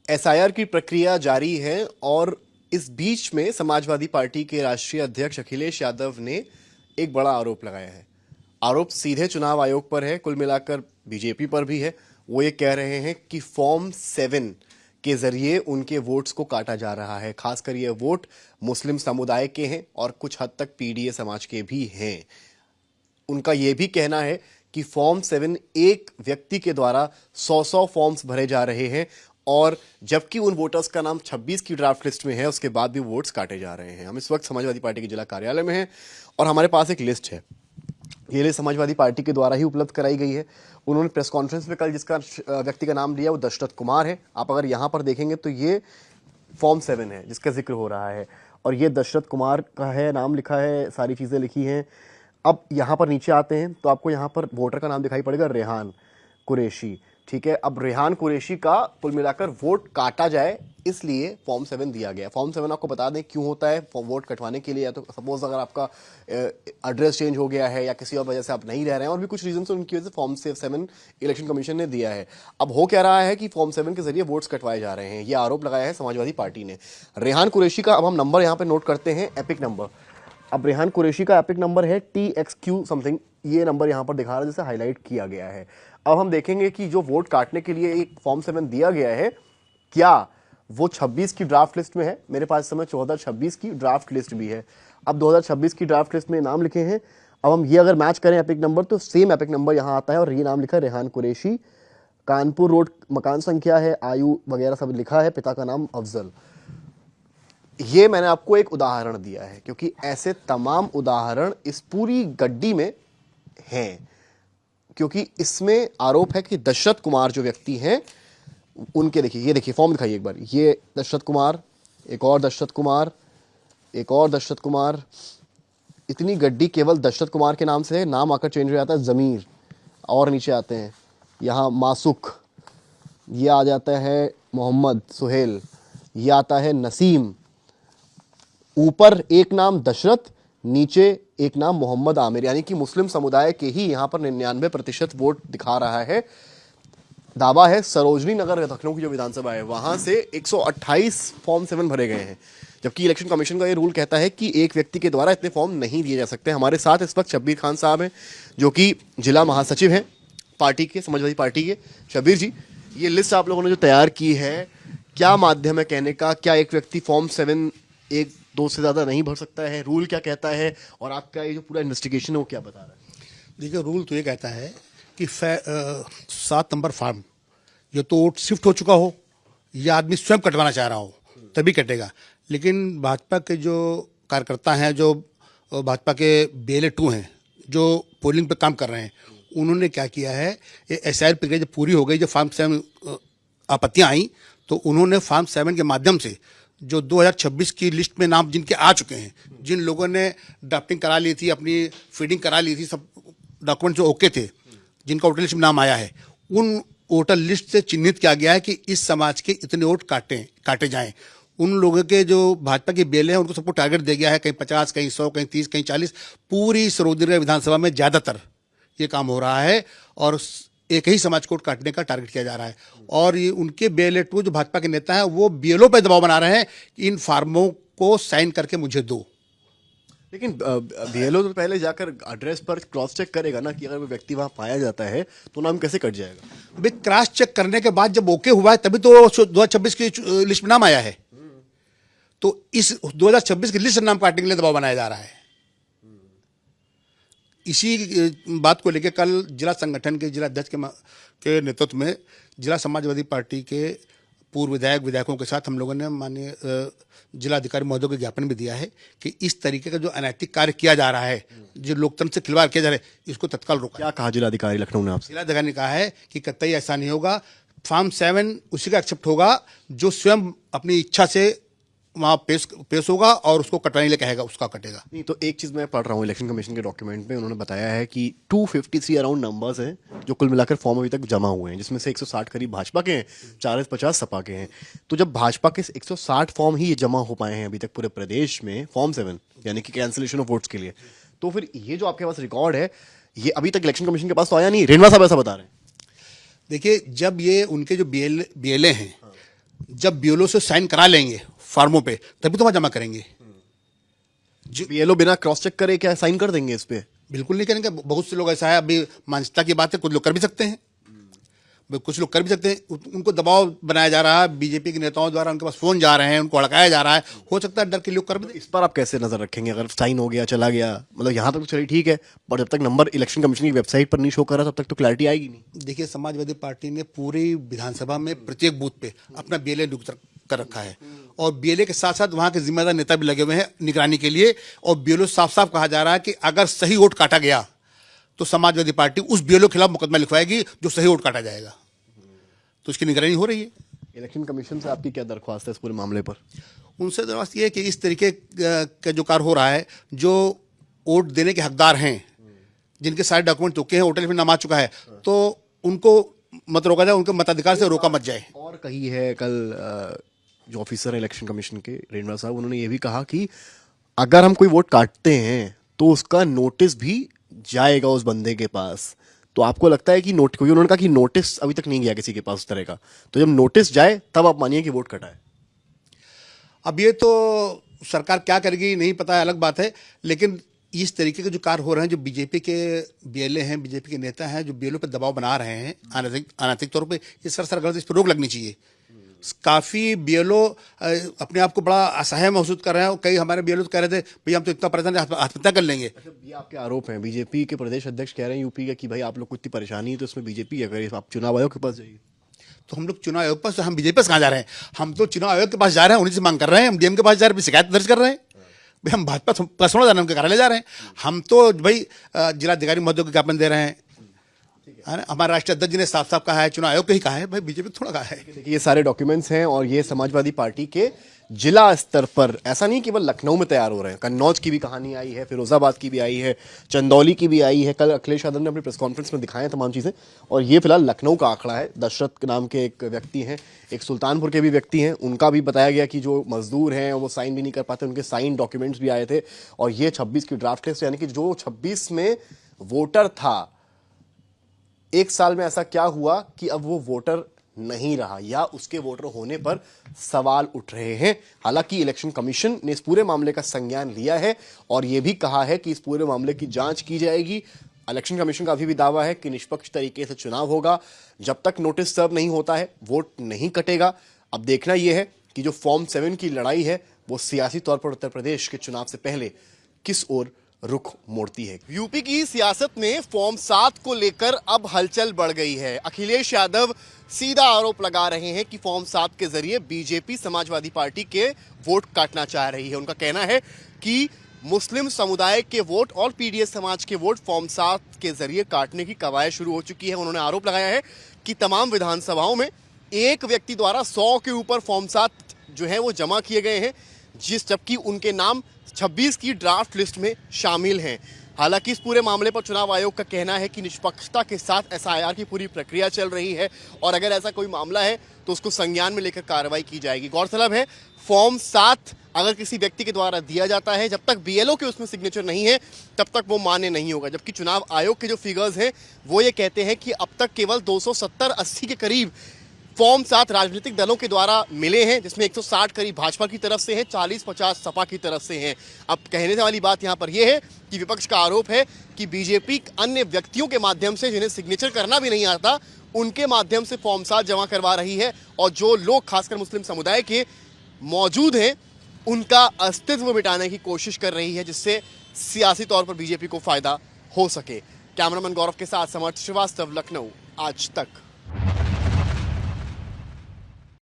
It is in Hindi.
एसआईआर की प्रक्रिया जारी है और इस बीच में समाजवादी पार्टी के राष्ट्रीय अध्यक्ष अखिलेश यादव ने एक बड़ा आरोप लगाया है। आरोप सीधे चुनाव आयोग पर है, कुल मिलाकर बीजेपी पर भी है। वो ये कह रहे हैं कि फॉर्म 7 के जरिए उनके वोट्स को काटा जा रहा है। खासकर ये वोट मुस्लिम समुदाय के हैं और कुछ हद तक पीडीए समाज के भी हैं। उनका यह भी कहना है कि फॉर्म 7 एक व्यक्ति के द्वारा 100 फॉर्म्स भरे जा रहे हैं और जबकि उन वोटर्स का नाम 26 की ड्राफ्ट लिस्ट में है, उसके बाद भी वोट्स काटे जा रहे हैं। हम इस वक्त समाजवादी पार्टी के जिला कार्यालय में हैं और हमारे पास एक लिस्ट है। ये लिस्ट समाजवादी पार्टी के द्वारा ही उपलब्ध कराई गई है। उन्होंने प्रेस कॉन्फ्रेंस में कल जिसका व्यक्ति का नाम लिया वो दशरथ कुमार है। आप अगर यहां पर देखेंगे तो ये फॉर्म 7 है जिसका जिक्र हो रहा है और ये दशरथ कुमार का है, नाम लिखा है, सारी चीजें लिखी हैं। अब यहाँ पर नीचे आते हैं तो आपको यहाँ पर वोटर का नाम दिखाई पड़ेगा, रेहान कुरैशी। ठीक है, अब रेहान कुरैशी का कुल मिलाकर वोट काटा जाए इसलिए फॉर्म 7 दिया गया। फॉर्म 7 आपको बता दें क्यों होता है। वोट कटवाने के लिए, या तो सपोज अगर आपका एड्रेस चेंज हो गया है या किसी और वजह से आप नहीं रह रहे हैं और भी कुछ रीजन से उनकी वजह से फॉर्म 7 इलेक्शन कमीशन ने दिया है। अब हो क्या रहा है कि फॉर्म 7 के जरिए वोट्स कटवाए जा रहे हैं। यह आरोप लगाया है समाजवादी पार्टी ने। रेहान कुरैशी का अब हम नंबर यहाँ पे नोट करते हैं, एपिक नंबर। अब रेहान कुरैशी का एपिक नंबर है TXQ समथिंग। ये नंबर यहाँ पर दिखा रहा है, जैसे हाईलाइट किया गया है। अब हम देखेंगे कि जो वोट काटने के लिए एक फॉर्म 7 दिया गया है, क्या वो 26 की ड्राफ्ट लिस्ट में है। मेरे पास इस समय 2026 की ड्राफ्ट लिस्ट भी है। अब 2026 की ड्राफ्ट लिस्ट में नाम लिखे हैं। अब हम ये अगर मैच करें एपिक नंबर तो सेम एपिक नंबर यहाँ आता है और ये नाम लिखा है रेहान कुरैशी। कानपुर रोड मकान संख्या है, आयु वगैरह सब लिखा है, पिता का नाम अफजल। ये मैंने आपको एक उदाहरण दिया है क्योंकि ऐसे तमाम उदाहरण इस पूरी गड्डी में हैं। क्योंकि इसमें आरोप है कि दशरथ कुमार जो व्यक्ति हैं उनके, देखिए ये देखिए फॉर्म दिखाइए एक बार। ये दशरथ कुमार, एक और दशरथ कुमार, एक और दशरथ कुमार। इतनी गड्डी केवल दशरथ कुमार के नाम से है। नाम आकर चेंज हो जाता है जमीर। और नीचे आते हैं यहाँ मासुक, ये आ जाता है मोहम्मद सुहेल, ये आता है नसीम। ऊपर एक नाम दशरथ, नीचे एक नाम मोहम्मद आमिर, यानी कि मुस्लिम समुदाय के ही यहां पर 99% वोट दिखा रहा है। दावा है सरोजनी नगर लखनऊ की जो विधानसभा है वहां से 128 फॉर्म 7 भरे गए हैं, जबकि इलेक्शन कमीशन का ये रूल कहता है कि एक व्यक्ति के द्वारा इतने फॉर्म नहीं दिए जा सकते। हमारे साथ इस वक्त शब्बीर खान साहब हैं जो कि जिला महासचिव हैं पार्टी के, समाजवादी पार्टी के। शब्बीर जी, ये लिस्ट आप लोगों ने जो तैयार की है, क्या माध्यम है कहने का? क्या एक व्यक्ति फॉर्म 7 एक दो से ज्यादा नहीं भर सकता है? रूल क्या कहता है और आपका ये जो पूरा इन्वेस्टिगेशन है वो क्या बता रहा है? देखिए, रूल तो ये कहता है कि 7 नंबर फार्म ये तो वोट शिफ्ट हो चुका हो या आदमी स्वयं कटवाना चाह रहा हो तभी कटेगा। लेकिन भाजपा के जो कार्यकर्ता हैं, जो भाजपा के BLA 2 हैं जो पोलिंग पे काम कर रहे हैं, उन्होंने क्या किया है, ये SIR प्रक्रिया जब पूरी हो गई, जब फॉर्म 7 आपत्तियाँ आई तो उन्होंने फॉर्म 7 के माध्यम से जो 2026 की लिस्ट में नाम जिनके आ चुके हैं, जिन लोगों ने ड्राफ्टिंग करा ली थी, अपनी फीडिंग करा ली थी, सब डॉक्यूमेंट जो ओके थे, जिनका वोटर लिस्ट में नाम आया है, उन वोटर लिस्ट से चिन्हित किया गया है कि इस समाज के इतने वोट काटे जाएं। उन लोगों के जो भाजपा के BLA हैं उनको सबको टारगेट दिया गया है, कहीं 50, कहीं 100, कहीं 30, कहीं 40। पूरी सरोजनी विधानसभा में ज़्यादातर ये काम हो रहा है और एक ही समाज को काटने का टारगेट किया जा रहा है। और ये उनके BLA 2 जो भाजपा के नेता हैं वो BLO पे दबाव बना रहे हैं कि इन फार्मों को साइन करके मुझे दो। लेकिन BLO तो पहले जाकर एड्रेस पर क्रॉस चेक करेगा ना कि अगर वो व्यक्ति वहां पाया जाता है तो नाम कैसे कट जाएगा? भाई, क्रॉस चेक करने के बाद जब ओके हुआ है तभी तो 2026 की लिस्ट में नाम आया है। तो इस 2026 की लिस्ट में नाम काटने के लिए दबाव बनाया जा रहा है। इसी बात को लेकर कल जिला संगठन के जिला अध्यक्ष के नेतृत्व में जिला समाजवादी पार्टी के पूर्व विधायकों के साथ हम लोगों ने माननीय जिला अधिकारी महोदय को ज्ञापन भी दिया है कि इस तरीके का जो अनैतिक कार्य किया जा रहा है, जो लोकतंत्र से खिलवाड़ किया जा रहा है, इसको तत्काल रोका। क्या कहा जिलाधिकारी लखनऊ ने आपसे? जिलाधिकारी ने कहा है कि कतई ऐसा नहीं होगा। फॉर्म 7 उसी का एक्सेप्ट होगा जो स्वयं अपनी इच्छा से वहाँ पेश होगा और उसको कटवाने के लिए कहेगा, उसका कटेगा। नहीं तो एक चीज मैं पढ़ रहा हूँ इलेक्शन कमीशन के डॉक्यूमेंट में, उन्होंने बताया है कि 253 अराउंड नंबर्स हैं जो कुल मिलाकर फॉर्म अभी तक जमा हुए हैं, जिसमें से 160 करीब भाजपा के हैं, 40-50 सपा के हैं। तो जब भाजपा के 160 फॉर्म ही जमा हो पाए हैं अभी तक पूरे प्रदेश में फॉर्म 7 यानी कि कैंसिलेशन ऑफ वोट्स के लिए, तो फिर ये जो आपके पास रिकॉर्ड है ये अभी तक इलेक्शन कमीशन के पास तो आया नहीं। रेणवा साहब ऐसा बता रहे हैं। देखिए, जब ये उनके जो BLA हैं जब बीएलओ से साइन करा लेंगे फार्मों पे तभी तो वहाँ जमा करेंगे। बीएलओ बिना क्रॉस चेक करे क्या साइन कर देंगे इस पे? बिल्कुल नहीं करेंगे। बहुत से लोग ऐसा है, अभी मानसिकता की बात है, कुछ लोग कर भी सकते हैं, कुछ लोग कर भी सकते हैं। उनको दबाव बनाया जा रहा है बीजेपी के नेताओं द्वारा, उनके पास फोन जा रहे हैं, उनको हड़काया जा रहा है। हो सकता है डर के लोग कर भी दें। इस पर आप कैसे नजर रखेंगे? अगर साइन हो गया चला गया, मतलब यहाँ तक तो चलिए ठीक है, पर जब तक नंबर इलेक्शन कमीशन की वेबसाइट पर नहीं शो कर रहा तब तक तो क्लैरिटी आएगी नहीं। देखिए, समाजवादी पार्टी ने पूरी विधानसभा में प्रत्येक बूथ पे अपना बीएलए नियुक्त कर रखा है, और बीएलए के साथ साथ वहाँ के जिम्मेदार नेता भी लगे हुए हैं निगरानी के लिए। और बीएलओ साफ साफ कहा जा रहा है कि अगर सही वोट काटा गया तो समाजवादी पार्टी उस बीएलओ के खिलाफ मुकदमा लिखवाएगी जो सही वोट काटा जाएगा। तो इसकी निगरानी हो रही है। इलेक्शन कमीशन से आपकी क्या दरख्वास्त है इस पूरे मामले पर? उनसे दरख्वास्त ये है कि इस तरीके का जो कार्य हो रहा है, जो वोट देने के हकदार हैं, जिनके सारे डॉक्यूमेंट चुके हैं, वोटर लिस्ट में नाम आ चुका है, तो उनको मत रोका जाए, उनके मताधिकार से रोका मत जाए। और कही है कल जो ऑफिसर है इलेक्शन कमीशन के रेणवा साहब, उन्होंने ये भी कहा कि अगर हम कोई वोट काटते हैं तो उसका नोटिस भी जाएगा उस बंदे के पास। तो आपको लगता है कि नोट, क्योंकि उन्होंने कहा कि नोटिस अभी तक नहीं गया किसी के पास उस तरह का, तो जब नोटिस जाए तब आप मानिए कि वोट कटा है। अब ये तो सरकार क्या करेगी नहीं पता है, अलग बात है। लेकिन इस तरीके के जो कार्य हो रहे हैं, जो बीजेपी के बीएलए हैं, बीजेपी के नेता हैं, जो बीएलओ पे दबाव बना रहे हैं अनैतिक तौर पे, ये सर गलत, इस पर रोक लगनी चाहिए। काफ़ी बीएलओ अपने आप को बड़ा असहाय महसूस कर रहे हैं। कई हमारे बीएलओ तो कह रहे थे भैया हम तो इतना परेशान है, आत्महत्या कर लेंगे। अच्छा, ये आपके आरोप हैं बीजेपी के प्रदेश अध्यक्ष कह रहे हैं यूपी के कि भाई आप लोग को इतनी परेशानी है तो इसमें बीजेपी अगर आप चुनाव आयोग के पास जाइए। तो हम लोग चुनाव आयोग पास, हम बीजेपी पास कहाँ जा रहे हैं? हम तो चुनाव आयोग के पास जा रहे हैं, उन्हीं से मांग कर रहे हैं। हम डीएम के पास जा रहे हैं, शिकायत दर्ज कर रहे हैं। भाई हम भाजपा पास थोड़ा जा रहे हैं, उनके कार्यालय जा रहे हैं। हम तो भाई जिलाधिकारी महोदय को ज्ञापन दे रहे हैं, है ना। हमारे राष्ट्रीय अध्यक्ष जी ने साफ साफ कहा है, चुनाव आयोग को ही कहा है, भाई बीजेपी थोड़ा कहा है। देखिए ये सारे डॉक्यूमेंट्स हैं और ये समाजवादी पार्टी के जिला स्तर पर, ऐसा नहीं केवल लखनऊ में तैयार हो रहे हैं, कन्नौज की भी कहानी आई है, फिरोजाबाद की भी आई है, चंदौली की भी आई है। कल अखिलेश यादव ने अपनी प्रेस कॉन्फ्रेंस में दिखाए तमाम चीज़ें, और ये फिलहाल लखनऊ का आंकड़ा है। दशरथ नाम के एक व्यक्ति हैं, एक सुल्तानपुर के भी व्यक्ति हैं, उनका भी बताया गया कि जो मजदूर हैं वो साइन भी नहीं कर पाते, उनके साइन डॉक्यूमेंट्स भी आए थे। और ये 26 की ड्राफ्ट लिस्ट, यानी कि जो 26 में वोटर था, एक साल में ऐसा क्या हुआ कि अब वो वोटर नहीं रहा या उसके वोटर होने पर सवाल उठ रहे हैं। हालांकि इलेक्शन कमीशन ने इस पूरे मामले का संज्ञान लिया है और यह भी कहा है कि इस पूरे मामले की जांच की जाएगी। इलेक्शन कमीशन का अभी भी दावा है कि निष्पक्ष तरीके से चुनाव होगा। जब तक नोटिस सर्व नहीं होता है वोट नहीं कटेगा। अब देखना यह है कि जो फॉर्म 7 की लड़ाई है वो सियासी तौर पर उत्तर प्रदेश के चुनाव से पहले किस ओर रुख मोड़ती है। यूपी की सियासत में फॉर्म 7 को लेकर अब हलचल बढ़ गई है। अखिलेश यादव सीधा आरोप लगा रहे हैं कि फॉर्म 7 के जरिए बीजेपी समाजवादी पार्टी के वोट काटना चाह रही है। उनका कहना है कि मुस्लिम समुदाय के वोट और पीडीएस समाज के वोट फॉर्म 7 के जरिए काटने की कवायद शुरू हो चुकी है। उन्होंने आरोप लगाया है कि तमाम विधानसभाओं में एक व्यक्ति द्वारा 100 के ऊपर फॉर्म 7 जो है वो जमा किए गए हैं, जबकि उनके नाम 26 की ड्राफ्ट लिस्ट में शामिल हैं। हालांकि इस पूरे मामले पर चुनाव आयोग का कहना है कि निष्पक्षता के साथ एसआईआर की पूरी प्रक्रिया चल रही है और अगर ऐसा कोई मामला है तो उसको संज्ञान में लेकर कार्रवाई की जाएगी। गौरतलब है, फॉर्म 7 अगर किसी व्यक्ति के द्वारा दिया जाता है, जब तक बीएलओ के उसमें सिग्नेचर नहीं है तब तक वो मान्य नहीं होगा। जबकि चुनाव आयोग के जो फिगर्स हैं वो ये कहते हैं कि अब तक केवल 270-80 के करीब फॉर्म 7 राजनीतिक दलों के द्वारा मिले हैं, जिसमें 160 करीब भाजपा की तरफ से हैं, 40-50 सपा की तरफ से हैं। अब कहने वाली बात यहाँ पर यह है कि विपक्ष का आरोप है कि बीजेपी अन्य व्यक्तियों के माध्यम से, जिन्हें सिग्नेचर करना भी नहीं आता, उनके माध्यम से फॉर्म 7 जमा करवा रही है और जो लोग खासकर मुस्लिम समुदाय के मौजूद हैं उनका अस्तित्व मिटाने की कोशिश कर रही है, जिससे सियासी तौर पर बीजेपी को फायदा हो सके। कैमरामैन गौरव के साथ समर्थ श्रीवास्तव, लखनऊ, आज तक।